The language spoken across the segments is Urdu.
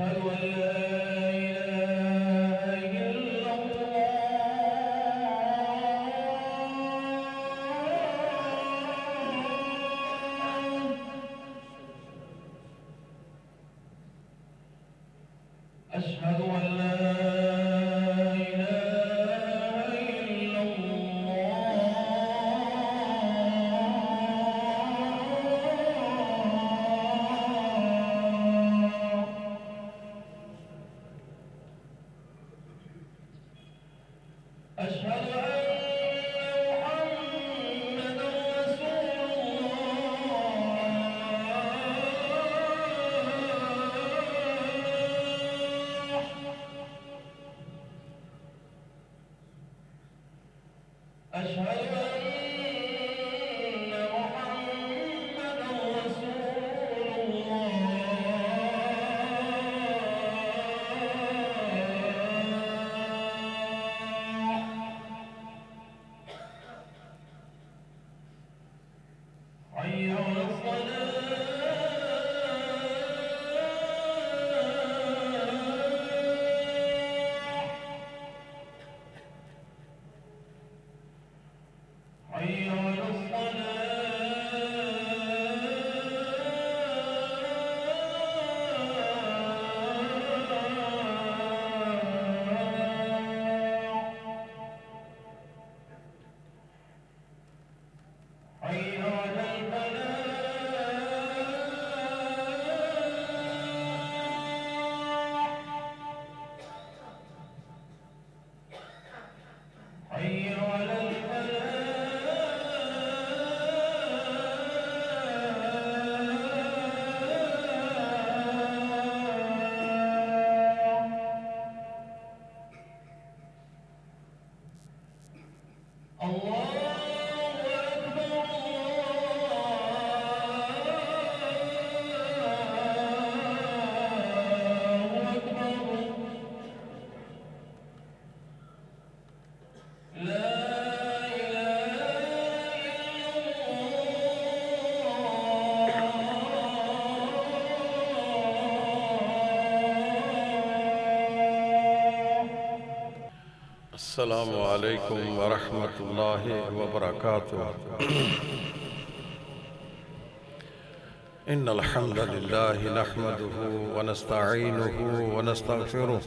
أشهد أن لا إله إلا الله. أشهد أن لا إله إلا الله. أشهد أن محمدًا رسول الله. حي على حي على حي على حي على الله أكبر الله أكبر. لا السلام علیکم ورحمۃ اللہ وبرکاتہ۔ ان الحمد للہ نحمده ونستعینه ونستغفره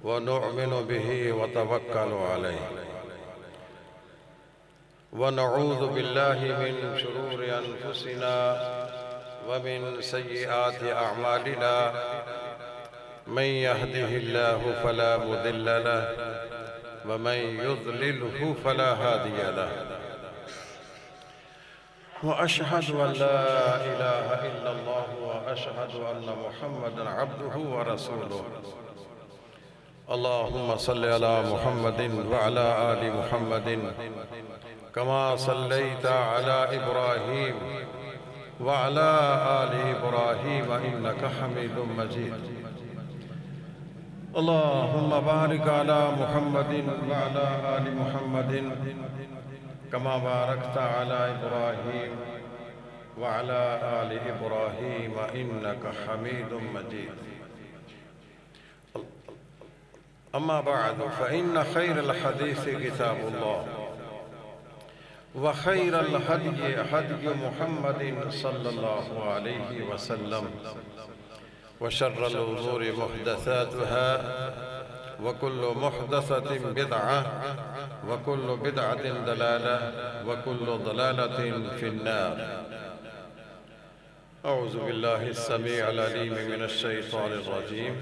ونؤمن به وتوکل علیہ ونعوذ باللہ من شرور انفسنا ومن سیئات اعمالنا من يهده الله فلا مضل له ومن يضلله فلا هادي له وأشهد أن لا إله إلا الله وأشهد أن محمدا عبده ورسوله اللهم صل على محمد وعلى آل محمد كما صليت على إبراهيم وعلى آل إبراهيم إنك حميد مجيد اللهم بارك على محمد وعلى آل محمد كما باركت على إبراهيم وعلى آل إبراهيم إنك حميد مجيد أما بعد فإن خير الحديث كتاب الله وخير الهدي هدي محمد صلى الله عليه وسلم وشر الأمور محدثاتها وكل محدثة بدعة وكل بدعة ضلالة وكل ضلالة في النار أعوذ بالله السميع العليم من الشيطان الرجيم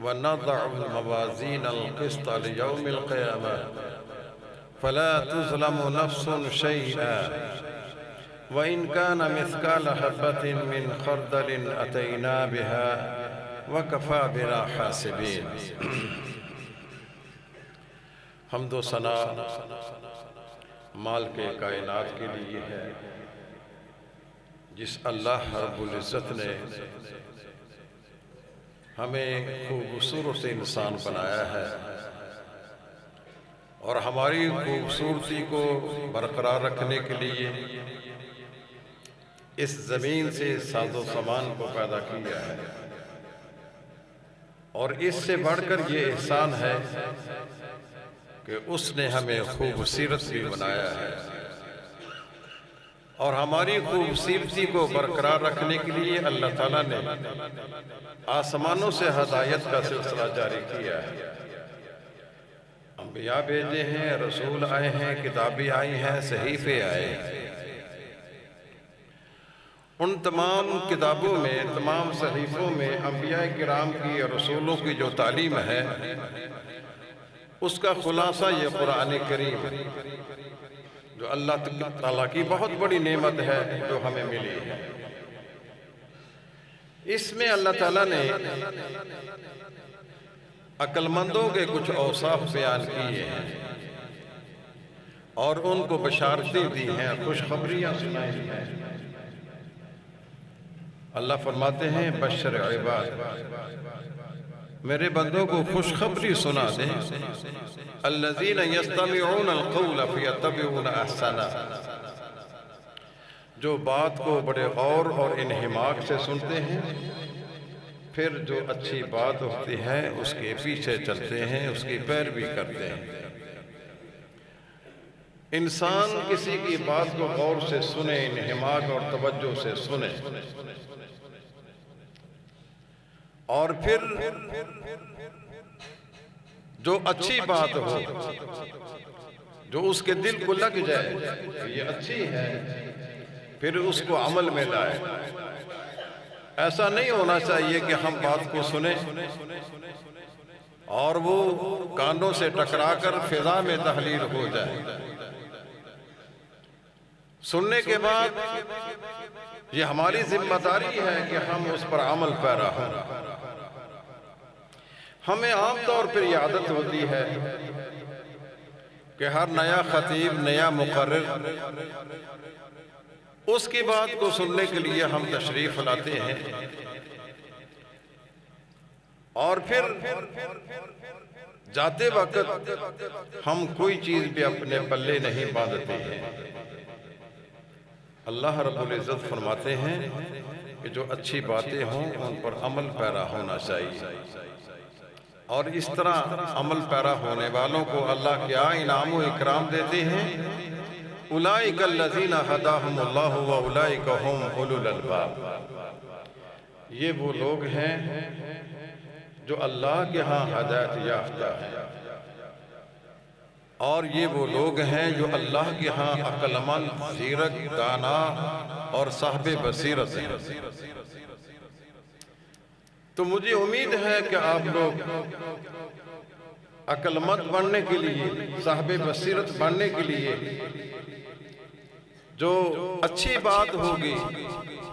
ونضع الموازين القسط ليوم القيامة فلا تظلم نفس شيئا وإن كان مثقال حبة من خردل أتينا بها وكفى بنا حاسبين۔ حمد و ثنا مالک کائنات کے لیے ہے، جس اللہ رب العزت نے ہمیں خوبصورت انسان بنایا ہے اور ہماری خوبصورتی کو برقرار رکھنے کے لیے اس زمین سے ساز و سامان کو پیدا کیا ہے، اور اس سے بڑھ کر یہ احسان ہے کہ اس نے ہمیں خوبصورت بھی بنایا ہے، اور ہماری خوبصورتی کو برقرار رکھنے کے لیے اللہ تعالیٰ نے آسمانوں سے ہدایت کا سلسلہ جاری کیا ہے۔ انبیاء بھیجے ہیں، رسول آئے ہیں، کتابیں آئی ہیں، صحیفے آئے ہیں۔ ان تمام کتابوں میں، تمام صحیفوں میں انبیاء کرام کی اور رسولوں کی جو تعلیم ہے، اس کا خلاصہ یہ قرآن کریم ہے، جو اللہ تعالیٰ کی بہت بڑی نعمت ہے جو ہمیں ملی ہے۔ اس میں اللہ تعالیٰ نے عقل مندوں کے کچھ اوصاف بیان کیے ہیں، اور ان کو بشارتیں دی ہیں، خوشخبریاں سنائی ہیں۔ اللہ فرماتے ہیں بشر عباد، میرے بندوں کو خوشخبری سنا دیں، الذین یستمعون القول فیتبعون احسنہ، جو بات کو بڑے غور اور انہماک سے سنتے ہیں، پھر جو اچھی بات ہوتی ہے اس کے پیچھے چلتے ہیں، اس کی پیروی کرتے ہیں۔ انسان کسی کی بات کو غور سے سنے، انہماک اور توجہ سے سنے، اور پھر جو اچھی بات ہو، جو اس کے دل کو لگ جائے کہ یہ اچھی ہے، پھر اس کو عمل میں لائے۔ ایسا نہیں ہونا چاہیے کہ ہم بات کو سنیں اور وہ کانوں سے ٹکرا کر فضا میں تحلیل ہو جائے۔ سننے کے بعد یہ ہماری ذمہ داری ہے کہ ہم اس پر عمل پیرا ہوں۔ ہمیں عام طور پر یہ عادت ہوتی ہے کہ ہر نیا خطیب، نیا مقرر، اس کی بات کو سننے کے لیے ہم تشریف لاتے ہیں، اور پھر جاتے وقت ہم کوئی چیز بھی اپنے پلے نہیں باندھتے ہیں۔ اللہ رب العزت فرماتے ہیں کہ جو اچھی باتیں ہوں ان پر عمل پیرا ہونا چاہیے، اور اس طرح عمل پیرا ہونے والوں کو اللہ کیا انعام و اکرام دیتے ہیں؟ اولئک الذین ھداھم اللہ واولئک ھم اولو الالباب، یہ وہ لوگ ہیں جو اللہ کے ہاں ہدایت یافتہ ہیں، اور یہ وہ لوگ ہیں جو اللہ کے ہاں عقل مند، زیرک، دانا اور صاحب بصیرت ہیں۔ تو مجھے امید ہے کہ آپ لوگ عقل مند بننے کے لیے، صاحب بصیرت بننے کے لیے، جو اچھی بات ہوگی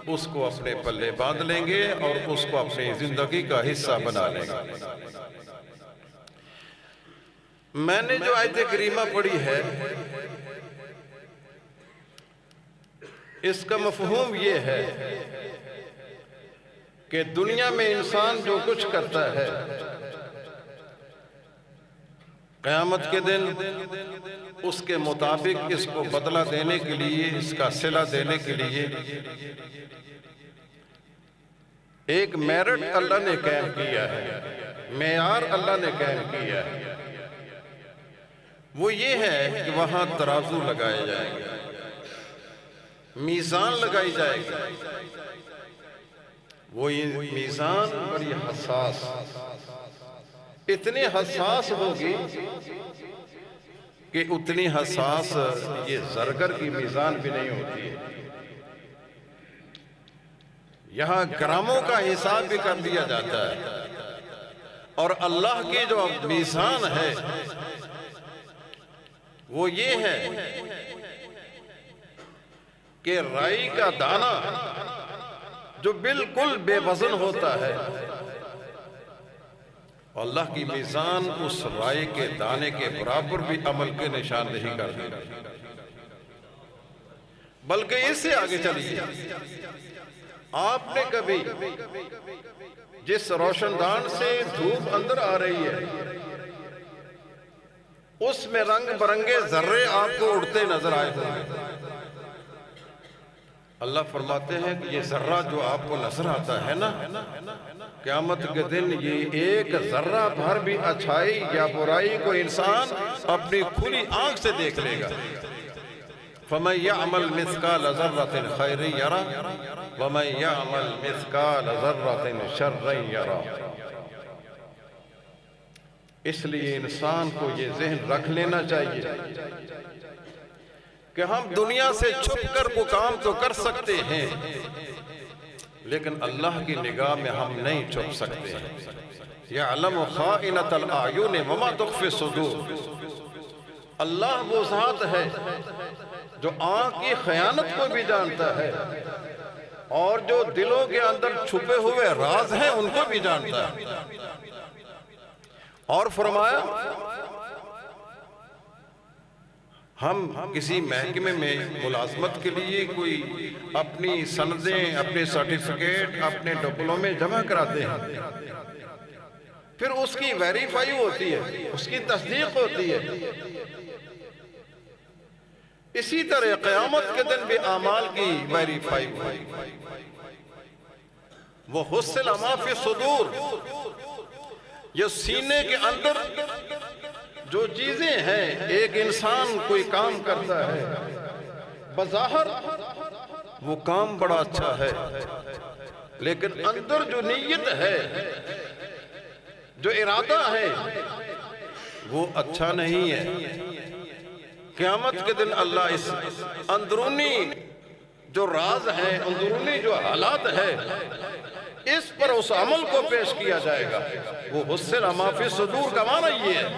اس کو اپنے پلے باندھ لیں گے اور اس کو اپنی زندگی کا حصہ بنا لیں گے۔ میں نے جو آیت کریمہ پڑھی ہے، اس کا مفہوم یہ ہے کہ دنیا میں انسان جو کچھ کرتا ہے، قیامت کے دن اس کے مطابق اس کو بدلہ دینے کے لیے، اس کا صلہ دینے کے لیے ایک میرٹ اللہ نے قائم کیا ہے، معیار اللہ نے قائم کیا ہے۔ وہ یہ ہے کہ وہاں ترازو لگائے جائیں گے، میزان لگائی جائے گی۔ وہ میزان بڑی حساس، اتنی حساس ہوگی کہ اتنی حساس یہ زرگر کی میزان بھی نہیں ہوتی ہے۔ یہاں گراموں کا حساب بھی کر دیا جاتا ہے، اور اللہ کی جو میزان ہے وہ یہ ہے کہ رائی کا دانہ جو بالکل بے وزن ہوتا ہے، اللہ کی میزان اس رائی کے دانے کے برابر بھی عمل کے نشاندہی کر دے، بلکہ اس سے آگے چلیے۔ آپ نے کبھی جس روشن دان سے دھوپ اندر آ رہی ہے، اس میں رنگ برنگے ذرے آپ کو اڑتے نظر آئے ہوں گے۔ اللہ فرماتے ہیں کہ یہ ذرہ جو آپ کو نظر آتا ہے نا، قیامت کے دن یہ ایک ذرہ بھر بھی اچھائی یا برائی کو انسان اپنی کھلی آنکھ سے دیکھ لے گا۔ فَمَن يَعْمَلْ مِثْقَالَ ذَرَّةٍ خَيْرًا يَرَهُ وَمَن يَعْمَلْ مِثْقَالَ ذَرَّةٍ شَرًّا يَرَهُ۔ اس لیے انسان کو یہ ذہن رکھ لینا چاہیے کہ ہم دنیا سے چھپ کر وہ کام تو کر سکتے ہیں، لیکن اللہ کی نگاہ میں ہم نہیں چھپ سکتے ہیں۔ يَعْلَمُ خَائِنَةَ الْأَعْيُنِ وَمَا تُخْفِي الصُّدُورُ۔ اللہ وہ ذات ہے جو آنکھ کی خیانت کو بھی جانتا ہے اور جو دلوں کے اندر چھپے ہوئے راز ہیں ان کو بھی جانتا ہے۔ اور فرمایا ہم کسی محکمے میں ملازمت کے لیے کوئی اپنی سندیں، اپنے سرٹیفکیٹ، اپنے ڈپلومے جمع کراتے ہیں، پھر اس کی ویریفائی ہوتی ہے، اس کی تصدیق ہوتی ہے۔ اسی طرح قیامت کے دن بھی اعمال کی ویریفائی ہوئی۔ وہ حُصِّلَ مَا فِی الصُّدُورِ، یہ سینے کے اندر جو چیزیں ہیں، ایک انسان کوئی کام کرتا ہے، بظاہر وہ کام بڑا اچھا ہے، لیکن اندر جو نیت ہے، جو ارادہ ہے، وہ اچھا نہیں ہے۔ قیامت کے دن اللہ اس اندرونی جو راز ہے، اندرونی جو حالات ہے، اس پر اس عمل کو پیش کیا جائے گا۔ وہ حُصِّلَ مَا فِی الصُّدُورِ کا معنی یہ ہے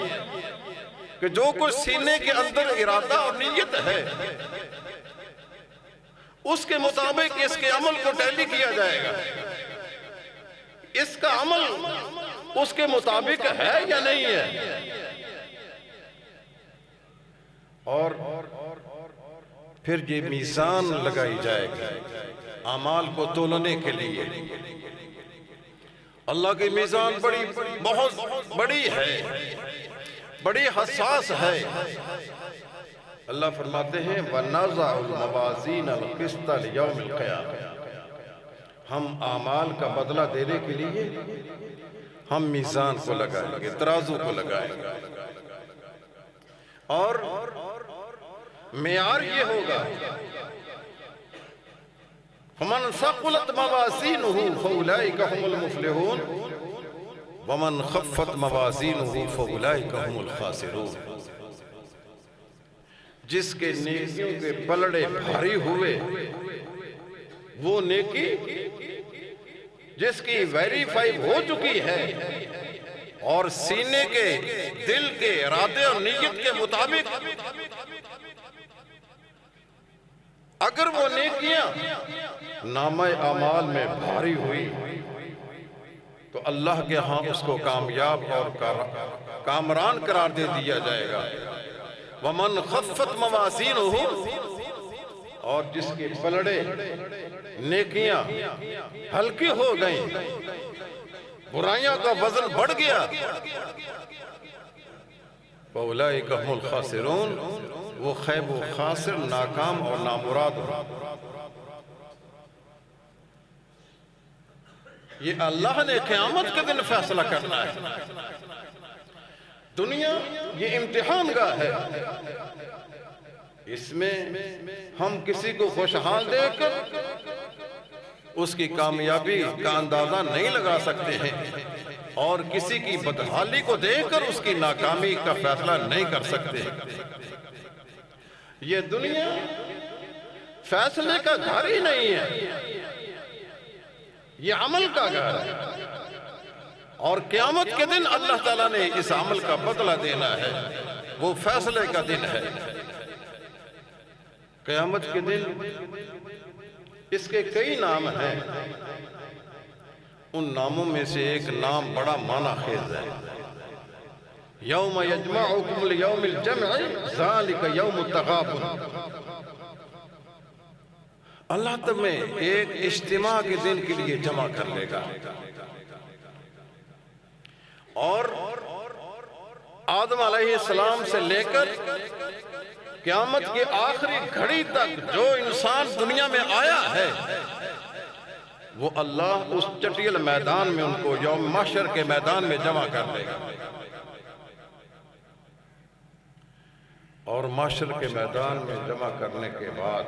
کہ جو کچھ سینے کے اندر ارادہ اور نیت ہے، اس کے مطابق اس کے عمل کو ٹیلی کیا جائے گا۔ اس کا عمل اس کے مطابق ہے یا نہیں ہے، اور پھر یہ میزان لگائی جائے گی اعمال کو تولنے کے لیے۔ اللہ کی میزان بہت بڑی ہے، بڑی حساس ہے۔ اللہ فرماتے ہیں وَنَضَعُ الْمَوَازِينَ الْقِسْطَ لِيَوْمِ الْقِيَامَةِ، ہم اعمال کا بدلہ دینے کے لیے ہم میزان کو لگائیں گے، ترازو کو لگائیں گے، اور معیار یہ ہوگا فَمَنْ ثَقُلَتْ مَوَازِينُهُ فَأُولَئِكَ هُمُ الْمُفْلِحُونَ وَمَنْ خَفَّتْ مَوَازِينُهُ فَأُولَئِكَ هُمُ الْخَاسِرُونَ۔ جس کے نیکیوں کے پلڑے بھاری ہوئے، وہ نیکی جس کی ویریفائی ہو چکی ہے اور سینے کے دل کے ارادے اور نیت کے مطابق اگر وہ نیکیاں نامہ اعمال میں بھاری ہوئی تو اللہ کے ہاں اس کو کامیاب اور کامران قرار دے دیا جائے گا۔ وَمَنْ خَفَّتْ مَوَازِينُهُ، اور جس کے پلڑے نیکیاں ہلکی ہو گئیں، برائیاں کا وزن بڑھ گیا، فَأُولَئِكَ هُمُ الْخَاسِرُونَ، وہ خیب و خاسر، ناکام اور نامراد ہو۔ یہ اللہ نے قیامت کے دن فیصلہ کرنا ہے۔ دنیا یہ امتحان گاہ ہے، اس میں ہم کسی کو خوشحال دیکھ کر اس کی کامیابی کا اندازہ نہیں لگا سکتے ہیں، اور کسی کی بدحالی کو دیکھ کر اس کی ناکامی کا فیصلہ نہیں کر سکتے۔ یہ دنیا فیصلے کا گھر ہی نہیں ہے، یہ عمل کا گھر ہے، اور قیامت کے دن اللہ تعالیٰ نے اس عمل کا بدلہ دینا ہے، وہ فیصلے کا دن ہے۔ قیامت کے دن اس کے کئی نام ہیں، ان ناموں میں سے ایک نام بڑا معنی خیز ہے۔ یوم یجمعکم لیوم الجمع ذالک یوم التغابن، اللہ تمہیں ایک اجتماع کے دن کے لیے جمع کر لے گا، اور آدم علیہ السلام سے لے کر قیامت کی آخری گھڑی تک جو انسان دنیا میں آیا ہے وہ اللہ اس چٹیل میدان میں ان کو یوم محشر کے میدان میں جمع کر دے گا، اور محشر کے میدان میں جمع کرنے کے بعد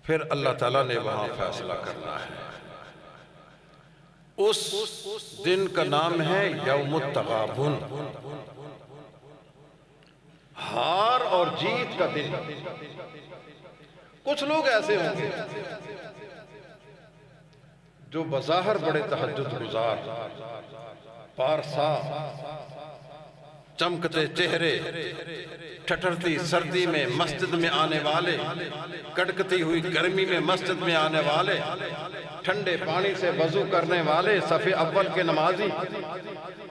پھر اللہ تعالیٰ نے وہاں فیصلہ کرنا ہے۔ اس دن کا نام ہے یوم التغابن، ہار اور جیت کا دن۔ کچھ لوگ ایسے ہوں گے جو بظاہر بڑے تہجد گزار، پارسا، چمکتے چہرے، ٹھٹرتی سردی میں مسجد میں آنے والے، کڑکتی ہوئی گرمی میں مسجد میں آنے والے، ٹھنڈے پانی سے وضو کرنے والے، صف اول کے نمازی،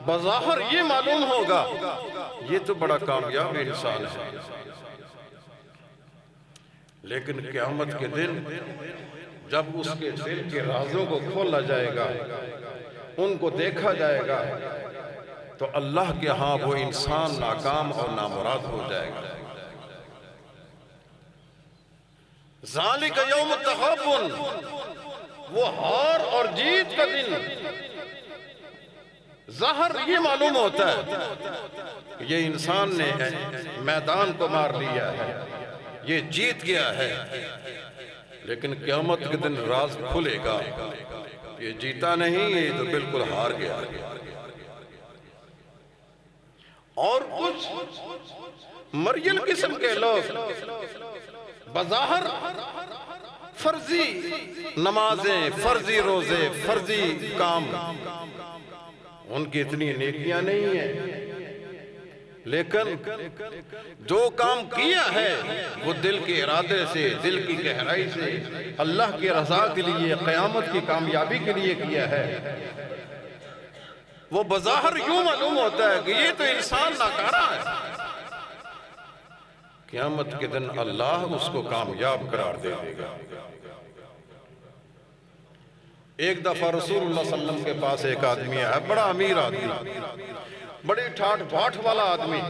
بظاہر یہ معلوم ہوگا یہ تو بڑا کامیاب انسان ہے، لیکن قیامت کے دن جب اس کے دل کے رازوں کو کھولا جائے گا، ان کو دیکھا جائے گا، تو اللہ کے ہاں وہ انسان ناکام اور نامراد ہو جائے گا۔ ذالک یوم التغابن، وہ ہار اور جیت کا دن۔ ظاہر یہ معلوم ہوتا ہے کہ یہ انسان نے میدان کو مار لیا ہے، یہ جیت گیا ہے، لیکن قیامت کے دن راز کھلے گا، یہ جیتا نہیں، یہ تو بالکل ہار گیا۔ اور کچھ مریل قسم کے لوگ بظاہر فرضی نمازیں، فرضی روزے، فرضی کام، ان کی اتنی نیکیاں نہیں ہیں، لیکن جو کام کیا ہے وہ دل کے ارادے سے، دل کی گہرائی سے، اللہ کی رضا کے لیے، قیامت کی کامیابی کے لیے کیا ہے، وہ بظاہر یوں معلوم ہوتا ہے کہ یہ تو انسان ناکارہ ہے، قیامت کے دن اللہ اس کو کامیاب قرار دے دے گا۔ ایک دفعہ رسول اللہ صلی اللہ علیہ وسلم کے پاس ایک آدمی ہے، بڑا امیر آدمی، بڑی ٹھاٹ باٹھ والا آدمی۔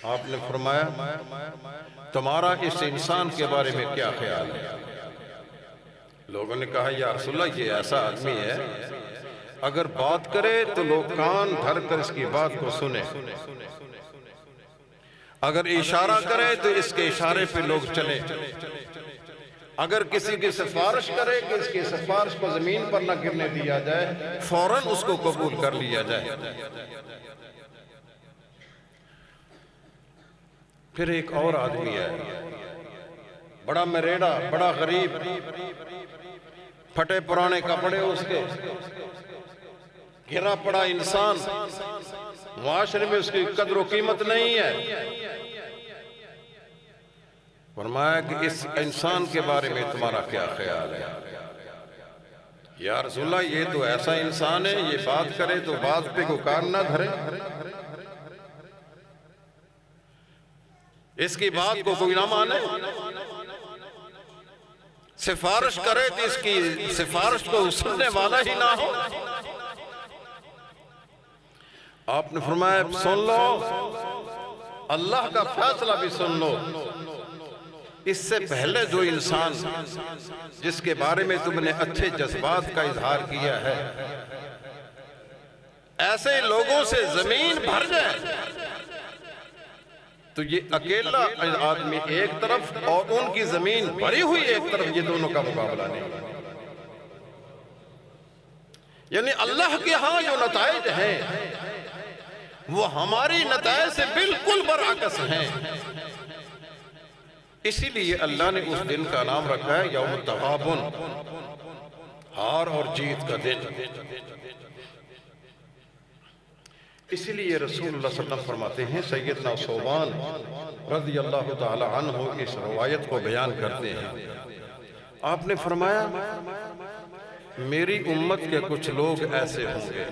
آپ نے فرمایا تمہارا اس انسان کے بارے میں کیا خیال ہے؟ لوگوں نے کہا یا رسول اللہ یہ ایسا آدمی ہے اگر بات کرے تو لوگ کان دھر کر اس کی بات کو سنیں، اگر اشارہ کرے تو اس کے اشارے پہ لوگ چلیں، اگر کسی کی سفارش کرے کہ اس کی سفارش کو زمین پر نہ گرنے دیا جائے، فوراً اس کو قبول کر لیا جائے۔ پھر ایک اور آدمی ہے، بڑا مریڑا، بڑا غریب، پھٹے پرانے کپڑے اس کے، گرا پڑا انسان، معاشرے میں اس کی قدر و قیمت نہیں ہے۔ فرمایا کہ اس انسان کے بارے میں تمہارا کیا خیال ہے؟ یا رسول اللہ یہ تو ایسا انسان ہے، یہ بات کرے تو بات پہ کو کان نہ دھرے، اس کی بات کو کوئی نہ مانے، سفارش کرے تو اس کی سفارش کو سننے والا ہی نہ ہو۔ آپ نے فرمایا سن لو، اللہ کا فیصلہ بھی سن لو، اس سے پہلے جو انسان جس کے بارے میں تم نے اچھے جذبات کا اظہار کیا ہے، ایسے لوگوں سے زمین بھر جائے تو یہ اکیلا آدمی ایک طرف اور ان کی زمین بھری ہوئی ایک طرف، یہ دونوں کا مقابلہ نہیں۔ یعنی اللہ کے ہاں جو نتائج ہیں وہ ہماری نتائج سے بالکل برعکس ہیں۔ اسی لیے اللہ نے اس دن کا نام رکھا ہے یوم التغابن، ہار اور جیت کا دن۔ اسی لیے رسول اللہ صلی اللہ علیہ وسلم فرماتے ہیں، سیدنا ثوبان رضی اللہ تعالی عنہ اس روایت کو بیان کرتے ہیں، آپ نے فرمایا میری امت کے کچھ لوگ ایسے ہوں گے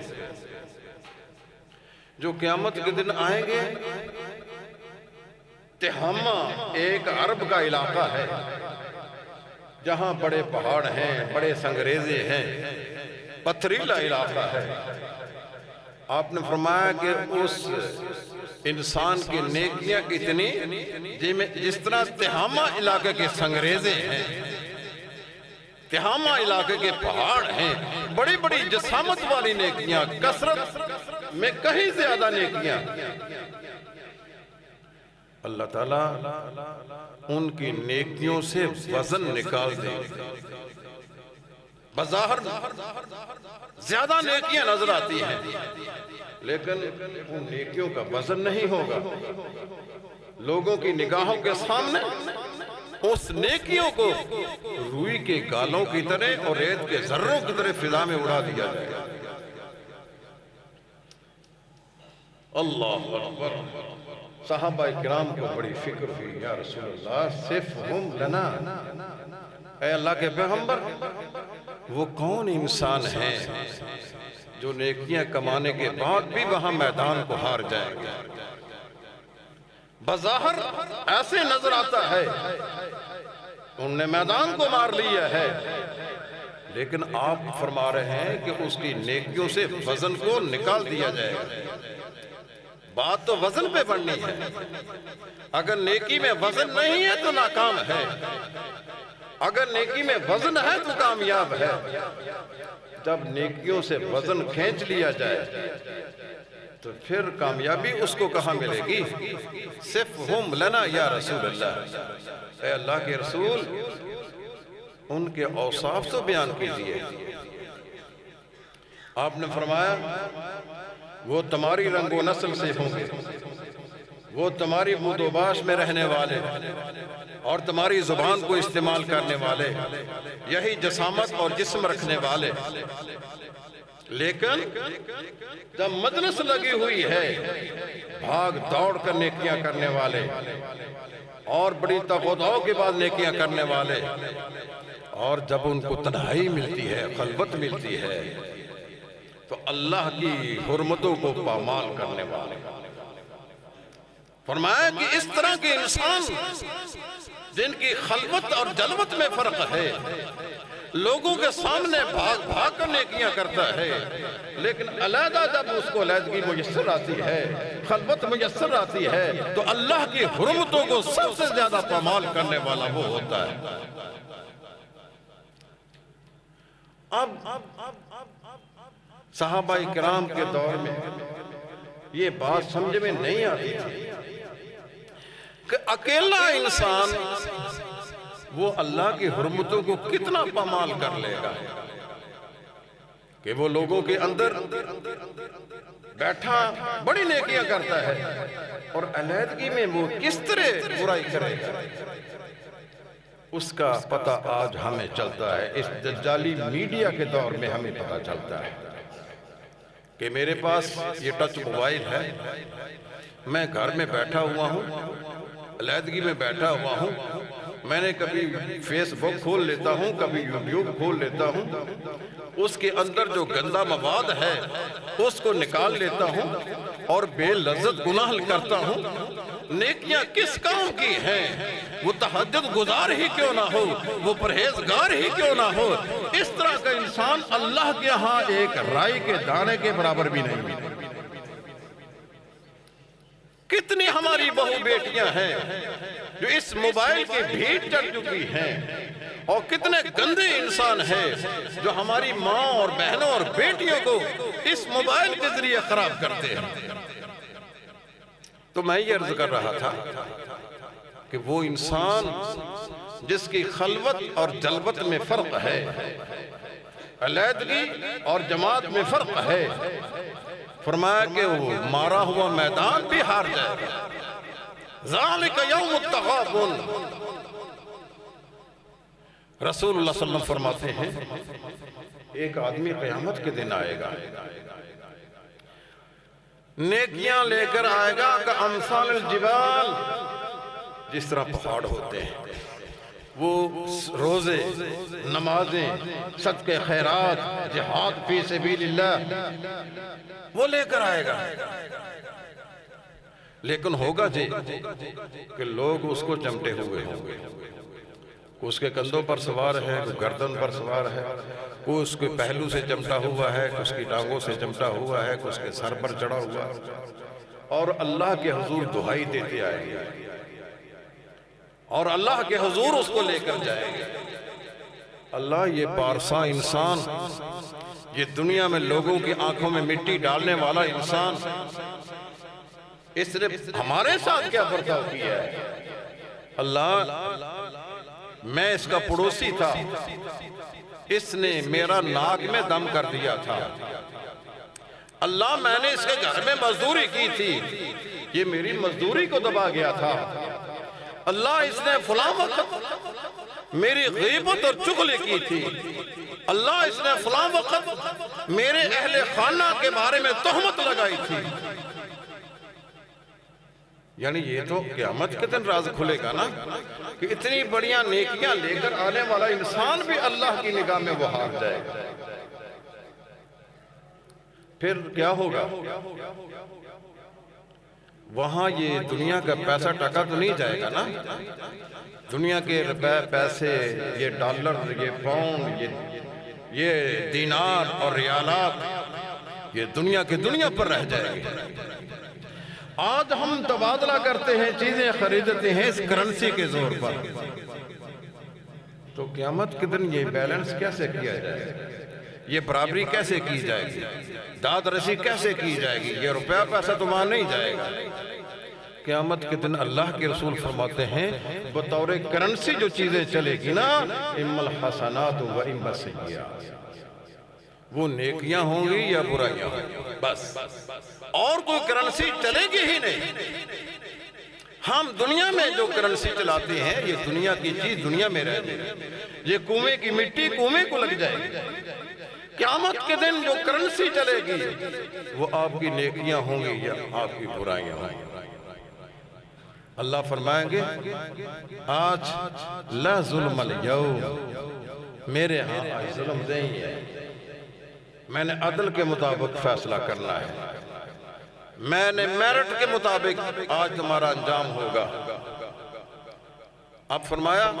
جو قیامت کے دن آئیں گے۔ تہامہ ایک عرب کا علاقہ ہے جہاں بڑے پہاڑ ہیں، بڑے سنگریزے ہیں، پتھریلا علاقہ ہے، آپ نے فرمایا کہ اس انسان کی نیکیاں کتنی جس طرح تہامہ علاقے کے سنگریزے ہیں، تہامہ علاقے کے پہاڑ ہیں، بڑی بڑی جسامت والی نیکیاں، کثرت میں کہیں زیادہ نیکیاں، اللہ تعالیٰ ان کی نیکیوں سے وزن نکال دے۔ بظاہر زیادہ نیکیاں نظر آتی ہیں لیکن ان نیکیوں کا وزن نہیں ہوگا، لوگوں کی نگاہوں کے سامنے اس نیکیوں کو روئی کے گالوں کی طرح اور ریت کے ذروں کی طرح فضا میں اڑا دیا جائے گا۔ اللہ اکبر۔ صحابہ کرام کو بڑی فکر ہوئی، یا رسول اللہ صفہم لنا، اے اللہ کے پیغمبر وہ کون انسان ہیں جو نیکیاں کمانے کے بعد بھی وہاں میدان کو ہار جائے گا؟ بظاہر ایسے نظر آتا ہے انہوں نے میدان کو مار لیا ہے، لیکن آپ فرما رہے ہیں کہ اس کی نیکیوں سے وزن کو نکال دیا جائے گا۔ بات تو وزن پہ بڑھنی ہے، اگر نیکی میں وزن نہیں ہے تو ناکام ہے، اگر نیکی میں وزن ہے تو کامیاب ہے۔ جب نیکیوں سے وزن کھینچ لیا جائے تو پھر کامیابی اس کو کہاں ملے گی؟ صفہم لنا یا رسول اللہ، اے اللہ کے رسول ان کے اوصاف تو بیان کیجئے۔ آپ نے فرمایا وہ تمہاری رنگ و نسل سے ہوں گے، وہ تمہاری بود و باش میں رہنے والے اور تمہاری زبان کو استعمال کرنے والے، یہی جسامت اور جسم رکھنے والے، لیکن جب مجلس لگی ہوئی ہے بھاگ دوڑ کر نیکیاں کرنے والے اور بڑی تقویٰ کے بعد نیکیاں کرنے والے، اور جب ان کو تنہائی ملتی ہے، خلوت ملتی ہے تو اللہ کی حرمتوں کو پامال کرنے والے۔ فرمایا کہ اس طرح کے انسان جن کی خلوت اور جلوت میں فرق ہے، لوگوں کے سامنے بھاگ بھاگ کر نیکیاں کرتا ہے، لیکن علیحدہ جب اس کو علیحدگی میسر آتی ہے، خلوت میسر آتی ہے تو اللہ کی حرمتوں کو سب سے زیادہ پامال کرنے والا وہ ہوتا ہے۔ اب صحابہ کرام کے دور میں یہ بات سمجھ میں نہیں آتی تھی کہ اکیلا انسان وہ اللہ کی حرمتوں کو کتنا پامال کر لے گا، کہ وہ لوگوں کے اندر بیٹھا بڑی نیکیاں کرتا ہے اور علیحدگی میں وہ کس طرح برائی کرے گا۔ اس کا پتہ آج ہمیں چلتا ہے، اس دجالی میڈیا کے دور میں ہمیں پتہ چلتا ہے کہ میرے پاس یہ ٹچ موبائل ہے، میں گھر میں بیٹھا ہوا ہوں، علیحدگی میں بیٹھا ہوا ہوں، میں نے کبھی فیس بک کھول لیتا ہوں، کبھی یوٹیوب کھول لیتا ہوں، اس کے اندر جو گندا مواد ہے اس کو نکال لیتا ہوں اور بے لذت گناہ کرتا ہوں۔ نیکیاں کس کام کی ہیں؟ وہ تہجد گزار ہی کیوں نہ ہو، وہ پرہیزگار ہی کیوں نہ ہو، اس طرح کا انسان اللہ کے ہاں ایک رائی کے دانے کے برابر بھی نہیں۔ کتنی ہماری بہو بیٹیاں ہیں جو اس موبائل کی بھیٹ چڑھ چکی ہیں، اور کتنے گندے انسان ہیں جو ہماری ماں اور بہنوں اور بیٹیوں کو اس موبائل کے ذریعے خراب کرتے ہیں۔ تو میں یہ عرض کر رہا تھا کہ وہ انسان جس کی خلوت اور جلوت میں فرق ہے، علیحدگی اور جماعت میں فرق ہے، فرمایا کہ وہ مارا ہوا میدان بھی ہار جائے گا۔ ذالک یوم التغابن، رسول اللہ صلی اللہ علیہ وسلم فرماتے ہیں ایک آدمی قیامت کے دن آئے گا، نیکیاں لے کر آئے گا کہ امثال الجبال، جس طرح پہاڑ ہوتے ہیں، وہ روزے، نمازیں، صدقے خیرات، جہاد فی سبیل اللہ وہ لے کر آئے گا، لیکن ہوگا جی کہ لوگ اس کو چمٹے ہوئے ہوں گے، کوئی اس کے کندھوں پر سوار ہے، کوئی گردن پر سوار ہے، کوئی اس کے پہلو سے چمٹا ہوا ہے، کوئی اس کی ٹانگوں سے چمٹا ہوا ہے، کوئی اس کے سر پر چڑھا ہوا ہے، اور اللہ کے حضور دہائی دیتے آئے گے اور اللہ کے حضور اس کو لے کر جائے گا۔ اللہ، یہ پارسا انسان، یہ دنیا میں لوگوں کی آنکھوں میں مٹی ڈالنے والا انسان، اس نے ہمارے ساتھ کیا برتاؤ کیا ہے؟ اللہ، میں اس کا پڑوسی تھا، اس نے میرا ناک میں دم کر دیا تھا۔ اللہ، میں نے اس کے گھر میں مزدوری کی تھی، یہ میری مزدوری کو دبا گیا تھا۔ اللہ، اس نے فلاں وقت میری غیبت اور چغلی کی تھی۔ اللہ، اس نے فلاں وقت میرے اہل خانہ کے بارے میں تہمت لگائی تھی۔ یعنی یہ تو قیامت کے دن راز کھلے گا نا، کہ اتنی بڑیاں نیکیاں لے کر آنے والا انسان بھی اللہ کی نگاہ میں وہ ہار جائے گا۔ پھر کیا ہوگا؟ وہاں یہ دنیا کا پیسہ ٹکا تو نہیں جائے گا نا، دنیا کے روپے پیسے، یہ ڈالر، یہ پاؤنڈ، یہ دینار اور ریالات، یہ دنیا کے دنیا پر رہ جائے گے۔ آج ہم تبادلہ کرتے ہیں، چیزیں خریدتے ہیں اس کرنسی کے زور پر، تو قیامت کے دن یہ بیلنس کیسے کیا جائے گا؟ یہ برابری کیسے کی جائے گی؟ داد رسی کیسے کی جائے گی؟ یہ روپیہ پیسہ تو وہاں نہیں جائے گا۔ قیامت کے دن اللہ کے رسول فرماتے ہیں بطور کرنسی جو چیزیں چلے گی نا، اما الحسنات و اما السیئات، وہ نیکیاں ہوں گی یا برائیاں ہوں گی، بس، اور کوئی کرنسی چلے گی ہی نہیں۔ ہم دنیا میں جو کرنسی چلاتے ہیں، یہ دنیا کی چیز دنیا میں رہ جائے گی، یہ کنویں کی مٹی کنویں کو لگ جائے گی۔ قیامت کے دن جو کرنسی چلے گی وہ آپ کی نیکیاں ہوں گی یا آپ کی برائیاں ہوں گی۔ اللہ فرمائیں گے آج لا ظلم اليوم، میرے ہاں آج ظلم نہیں ہے، میں نے عدل کے مطابق فیصلہ کرنا ہے، میں نے میرٹ کے مطابق آج تمہارا انجام ہوگا۔ اب فرمایا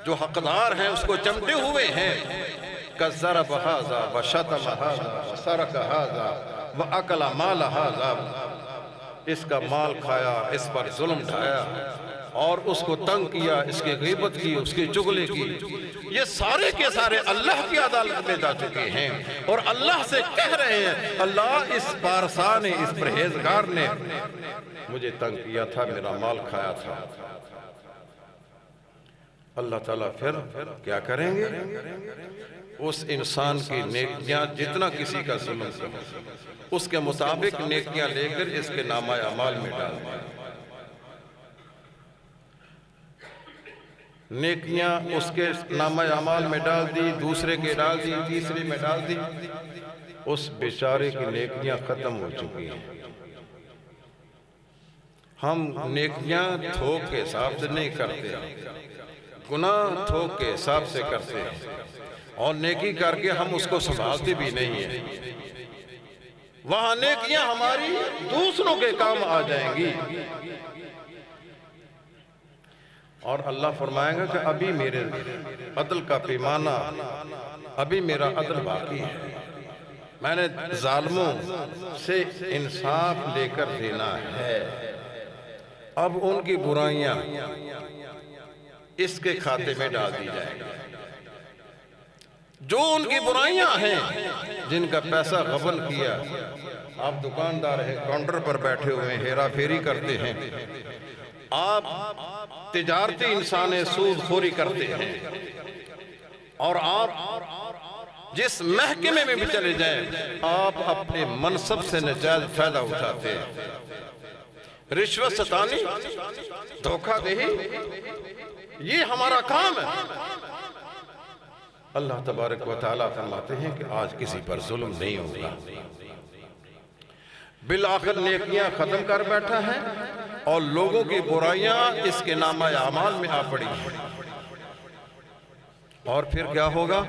جو حقدار ہیں اس کو چمٹے ہوئے ہیں، کذب ھذا وشتم ھذا وسرق ھذا واکل مال ھذا، اس کا مال کھایا، اس پر ظلم ڈھایا اور اس کو تنگ کیا، اس کی غیبت کی، اس کی چغلی کی، یہ سارے کے سارے اللہ کی عدالت میں جا چکے ہیں اور اللہ سے کہہ رہے ہیں اللہ، اس پارسا نے، اس پرہیزگار نے مجھے تنگ کیا تھا، میرا مال کھایا تھا۔ اللہ تعالیٰ پھر کیا کریں گے؟ اس انسان کی نیکیاں جتنا کسی کا ظلم کیا اس کے مطابق نیکیاں لے کر اس کے نامہ اعمال میں ڈال دیں۔ نیکیاں اس کے نامہ اعمال میں ڈال دی، دوسرے کے ڈال دی، تیسرے میں ڈال دی، اس بیچارے کی نیکیاں ختم ہو چکی ہیں۔ ہم نیکیاں تھوک کے حساب سے نہیں کرتے، گناہ تھوک کے حساب سے کرتے ہیں، اور نیکی کر کے ہم اس کو سنبھالتے بھی نہیں ہیں۔ وہاں نیکیاں ہماری دوسروں کے کام آ جائیں گی، اور اللہ فرمائے گا کہ ابھی میرے عدل کا پیمانہ، ابھی میرا عدل باقی ہے، میں نے ظالموں سے انصاف لے کر دینا ہے۔ اب ان کی برائیاں اس کے کھاتے میں ڈال دی جائیں گی، جو ان کی برائیاں ہیں، جن کا پیسہ غبن کیا، آپ دکاندار ہیں، کاؤنٹر پر بیٹھے ہوئے ہیں، ہیرا پھیری کرتے ہیں، آپ تجارتی انسان سود خوری کرتے ہیں، اور آپ جس محکمے میں بھی چلے جائیں آپ اپنے منصب سے نجائز فائدہ اٹھاتے ہیں، رشوت ستانی، دھوکہ دہی، یہ ہمارا کام ہے۔ اللہ تبارک و تعالیٰ فرماتے ہیں کہ آج کسی پر ظلم نہیں ہوگا، بالآخر نیکیاں ختم کر بیٹھا ہے اور لوگوں کی برائیاں اس کے نامہ اعمال میں آ پڑی ہیں۔ اور پھر کیا ہوگا؟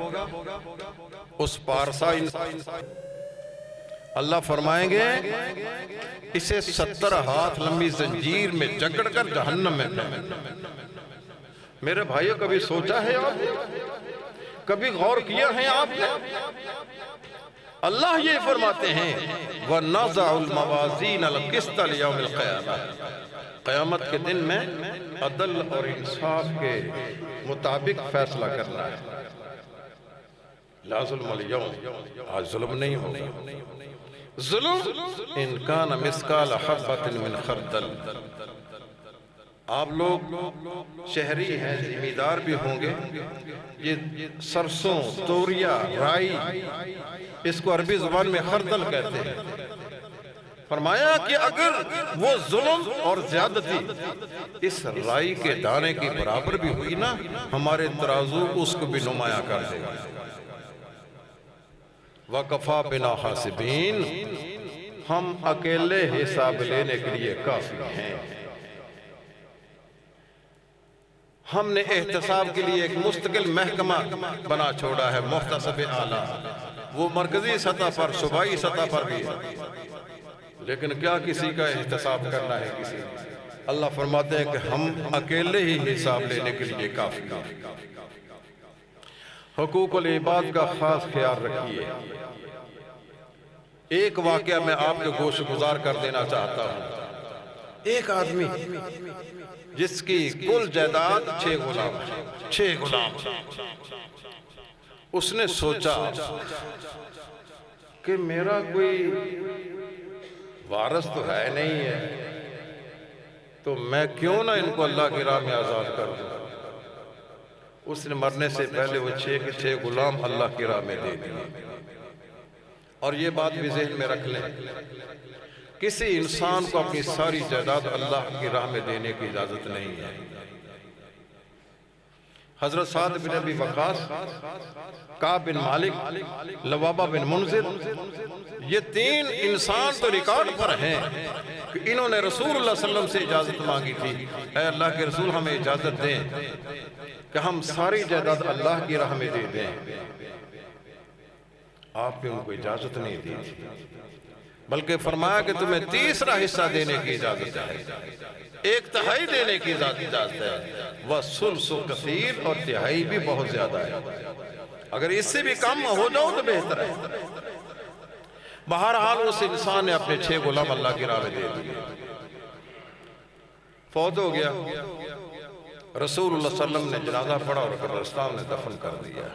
اس پارسا اللہ فرمائیں گے اسے 70 ہاتھ لمبی زنجیر میں جکڑ کر جہنم میں ڈالیں، میرے بھائیو کبھی سوچا ہے آپ نے؟ کبھی غور کیا ہے آپ نے؟ اللہ یہ فرماتے ہیں وَنَضَعُ الْمَوَازِينَ الْقِسْطَ لِيَوْمِ الْقِيَامَةِ، قیامت کے دن میں عدل اور انصاف کے مطابق فیصلہ کرنا ہے۔ لا ظلم اليوم، آج ظلم نہیں ہوگا۔ ظلم ان کان مثقال حبۃ من خردل، آپ لوگ شہری ہیں، زمیندار بھی ہوں گے، یہ سرسوں، توریا، رائی، اس کو عربی زبان میں خردل کہتے ہیں۔ فرمایا کہ اگر وہ ظلم اور زیادتی اس رائی کے دانے کی برابر بھی ہوئی نا، ہمارے ترازو اس کو بھی نمایاں کر دے گا۔ وَقَفَا بِنَا حَاسِبِينَ، ہم اکیلے حساب لینے کے لیے کافی ہیں۔ ہم نے احتساب کے لیے ایک مستقل محکمہ بنا چھوڑا ہے، محتسب اعلیٰ، وہ مرکزی سطح پر، صوبائی سطح پر بھی ہے، لیکن کیا کسی کا احتساب کرنا ہے کسی؟ اللہ فرماتے ہیں کہ ہم اکیلے ہی حساب لینے کے لیے کافی ہیں۔ حقوق العباد کا خاص خیال رکھیے۔ ایک واقعہ میں آپ کے گوش گزار کر دینا چاہتا ہوں۔ ایک آدمی جس کی کل جائیداد 6 غلام، 6 غلام، اس نے سوچا کہ میرا کوئی وارث تو ہے نہیں ہے، تو میں کیوں نہ ان کو اللہ کی راہ میں آزاد کر دوں۔ اس نے مرنے سے پہلے وہ 6 کے 6 غلام اللہ کی راہ میں دے دیے۔ اور یہ بات بھی ذہن میں رکھ لیں، کسی انسان کو اپنی ساری جائیداد اللہ کی راہ میں دینے کی اجازت نہیں ہے۔ حضرت سعد بن ابی وقاص، کعب بن مالک، لبابہ بن منذر، یہ 3 انسان تو ریکارڈ پر ہیں کہ انہوں نے رسول اللہ صلی اللہ علیہ وسلم سے اجازت مانگی تھی، اے اللہ کے رسول ہمیں اجازت دیں کہ ہم ساری جائیداد اللہ کی راہ میں دے دیں۔ آپ نے ان کو اجازت نہیں دی تھی، بلکہ فرمایا کہ تمہیں تیسرا حصہ دینے کی اجازت ہے، 1/3 دینے کی اجازت ہے، وَالثُلُثُ کثیر، اور تہائی بھی بہت زیادہ ہے، اگر اس سے بھی کم ہو جاؤ تو بہتر ہے۔ بہرحال اس انسان نے اپنے 6 غلام اللہ کی راہ میں دے دیے، فوت ہو گیا۔ رسول اللہ صلی اللہ علیہ وسلم نے جنازہ پڑھا اور قبرستان میں دفن کر دیا۔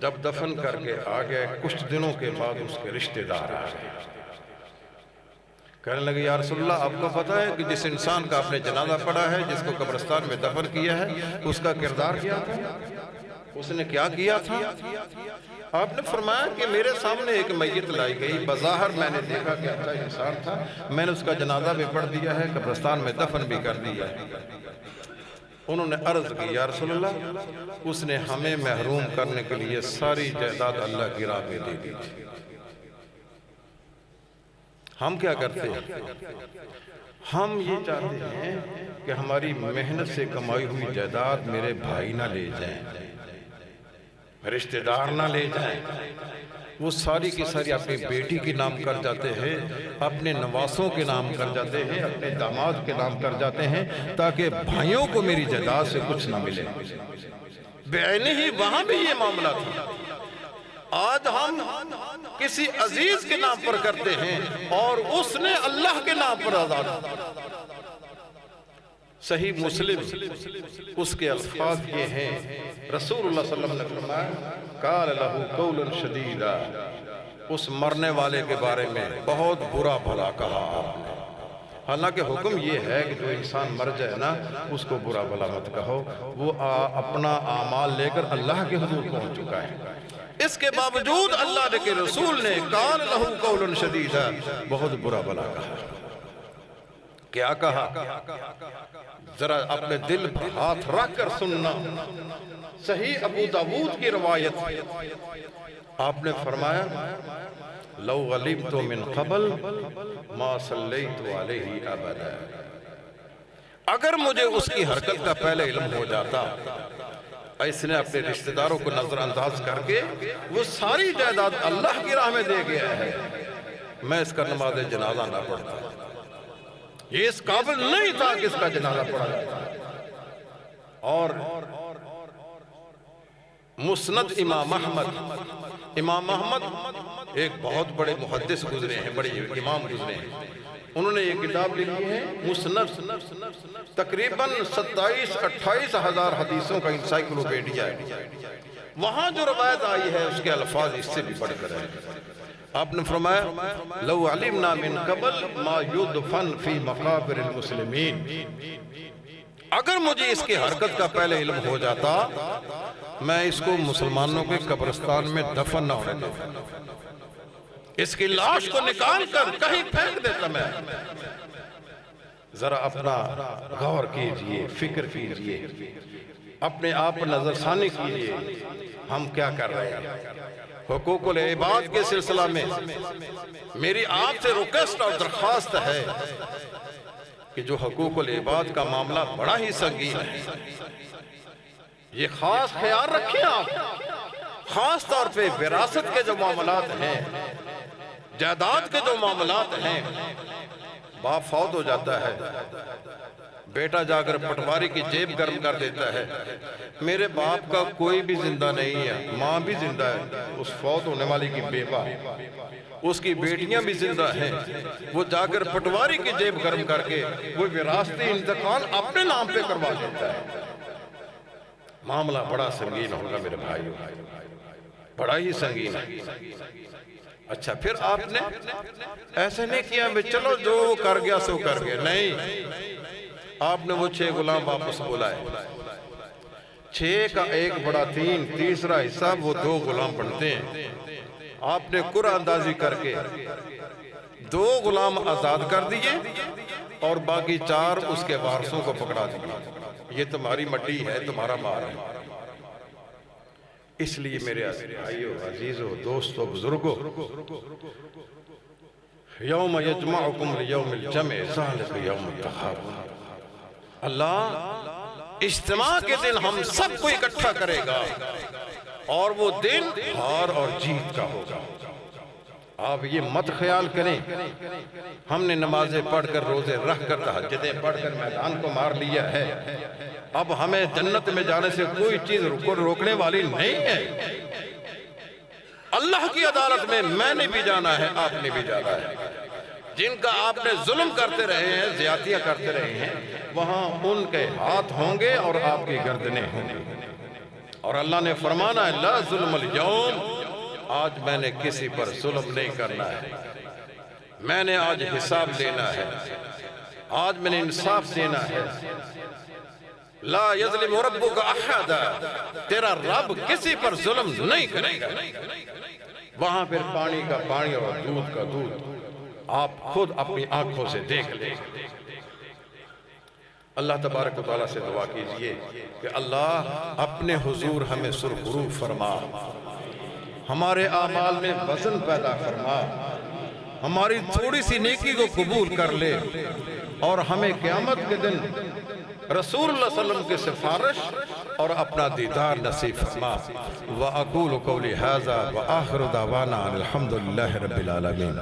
جب دفن کر کے آ گئے، کچھ دنوں کے بعد اس کے رشتہ دار آ گئے، کہنے لگے یا رسول اللہ، آپ کو پتا ہے کہ جس انسان کا آپ نے جنازہ پڑھا ہے، جس کو قبرستان میں دفن کیا ہے، اس کا کردار کیا تھا، اس نے کیا کیا تھا؟ آپ نے فرمایا کہ میرے سامنے ایک میت لائی گئی، بظاہر میں نے دیکھا کہ اچھا انسان تھا، میں نے اس کا جنازہ بھی پڑھ دیا ہے، قبرستان میں دفن بھی کر دیا ہے۔ انہوں نے عرض کی یا رسول اللہ، اس نے ہمیں محروم کرنے کے لیے ساری جائیداد اللہ کی راہ میں دے دی تھی۔ ہم کیا کرتے ہیں؟ ہم یہ چاہتے ہیں کہ ہماری محنت سے کمائی ہوئی جائیداد میرے بھائی نہ لے جائیں، رشتہ دار نہ لے جائیں، وہ ساری کی ساری اپنی بیٹی کے نام کر جاتے ہیں، اپنے نواسوں کے نام کر جاتے ہیں، اپنے داماد کے نام کر جاتے ہیں، تاکہ بھائیوں کو میری جائیداد سے کچھ نہ ملے۔ بعینی ہی وہاں بھی یہ معاملہ تھا۔ آج ہم کسی عزیز کے نام پر کرتے ہیں اور اس نے اللہ کے نام پر آزاد۔ صحیح مسلم اس کے الفاظ یہ ہیں، رسول اللہ صلی اللہ علیہ وسلم نے فرمایا قال لہ قولا شدیدا، اس مرنے والے کے بارے میں بہت برا بھلا کہا آپ نے۔ حالانکہ حکم یہ ہے کہ جو انسان مر جائے نا، اس کو برا بھلا مت کہو، وہ اپنا اعمال لے کر اللہ کے حضور پہنچ چکا ہے۔ اس کے باوجود اللہ کے رسول نے قال لہ قولا شدیدا، بہت برا بھلا کہا۔ کیا کہا؟ ذرا اپنے دل پر ہاتھ رکھ کر سننا، صحیح ابو داؤد کی روایت، آپ نے فرمایا لو غلبت من قبل ما صلیت علیہ ابدا، اگر مجھے اس کی حرکت کا پہلے علم ہو جاتا، اس نے اپنے رشتہ داروں کو نظر انداز کر کے وہ ساری جائیداد اللہ کی راہ میں دے گیا ہے، میں اس کا نماز جنازہ نہ پڑھتا، یہ اس قابل نہیں تھا کہ اس کا جنازہ پڑھا جاتا۔ اور مسند امام احمد ایک بہت بڑے محدث گزرے ہیں، بڑے امام گزرے ہیں، انہوں نے یہ کتاب لکھی ہے مسند، تقریباً 27-28 ہزار حدیثوں کا انسائکلوپیڈیا ہے۔ وہاں جو روایت آئی ہے اس کے الفاظ اس سے بھی بڑھ کر ہے۔ آپ نے فرمایا لو علمنا من قبل ما یدفن فی مقابر المسلمین، اگر مجھے اس کی حرکت کا پہلے علم ہو جاتا میں اس کو مسلمانوں کے قبرستان میں دفن نہ ہونے دیتا، اس کی لاش کو نکال کر کہیں پھینک دیتا میں۔ ذرا اپنا غور کیجئے، فکر کیجئے، اپنے آپ پر نظر ثانی کیجئے، ہم کیا کر رہے ہیں۔ حقوق العباد کے سلسلہ میں میری آپ سے ریکویسٹ اور درخواست ہے کہ جو حقوق العباد کا معاملہ بڑا ہی سنگین ہے، یہ خاص خیال رکھیں آپ، خاص طور پہ وراثت کے جو معاملات ہیں، جائیداد کے جو معاملات ہیں، باپ فوت ہو جاتا ہے، بیٹا جا کر پٹواری کی جیب گرم کر دیتا ہے، میرے باپ کا کوئی بھی زندہ نہیں ہے، ماں بھی زندہ ہے، اس فوت ہونے والی کی بیوہ، اس کی بیٹیاں بھی زندہ ہیں، وہ جا کر پٹواری کی جیب گرم کر کے وہ وراثتی انتقال اپنے نام پہ کروا دیتا ہے۔ معاملہ بڑا سنگین ہوگا میرے بھائیو، بڑا ہی سنگین ہے۔ اچھا پھر آپ نے ایسے نہیں کیا میں چلو جو کر گیا سو کر گیا، نہیں، آپ نے وہ 6 غلام واپس بلائے، 6 کا 1 بڑا 3، تیسرا حصہ وہ 2 غلام بنتے ہیں۔ آپ نے قرعہ اندازی کر کے 2 غلام آزاد کر دیے اور باقی 4 اس کے وارثوں کو پکڑا دیا، یہ تمہاری مٹی ہے، تمہارا مال ہے۔ اس لیے میرے بھائیو، عزیزو، دوستو، بزرگو، یوم یجمعکم لیوم الجمع ذالک یوم التغابن، اللہ اجتماع کے دن ہم سب کو اکٹھا کرے گا اور وہ دن ہار اور جیت کا ہوگا۔ آپ یہ مت خیال کریں ہم نے نمازیں پڑھ کر، روزے رکھ کر، تہجدیں پڑھ کر میدان کو مار لیا ہے، اب ہمیں جنت میں جانے سے کوئی چیز روکنے والی نہیں ہے۔ اللہ کی عدالت میں نے بھی جانا ہے، آپ نے بھی جانا ہے۔ جن کا آپ نے ظلم کرتے رہے ہیں، زیادتیاں کرتے رہے ہیں، وہاں ان کے ہاتھ ہوں گے اور آپ کی گردنیں ہوں گی۔ اور اللہ نے فرمانا ہے لا ظلم اليوم، آج میں نے کسی پر ظلم نہیں کرنا ہے، میں نے آج حساب لینا ہے، آج میں نے انصاف دینا ہے۔ لا یظلم ربک احدا، تیرا رب کسی پر ظلم نہیں کرے گا۔ وہاں پھر پانی کا پانی اور دودھ کا دودھ آپ خود اپنی آنکھوں سے دیکھ لیں۔ اللہ تبارک و تعالیٰ سے دعا کیجئے کہ اللہ اپنے حضور ہمیں سرخرو فرما، ہمارے اعمال میں وزن پیدا فرما، ہماری تھوڑی سی نیکی کو قبول کر لے اور ہمیں قیامت کے دن رسول اللہ صلی اللہ علیہ وسلم کے سفارش اور اپنا دیدار نصیب فرما۔ وَأَقُولُ قَوْلِي هَذَا وَآخِرُ دَعْوَانَا الْحَمْدُ لِلَّهِ رَبِّ الْعَالَمِينَ۔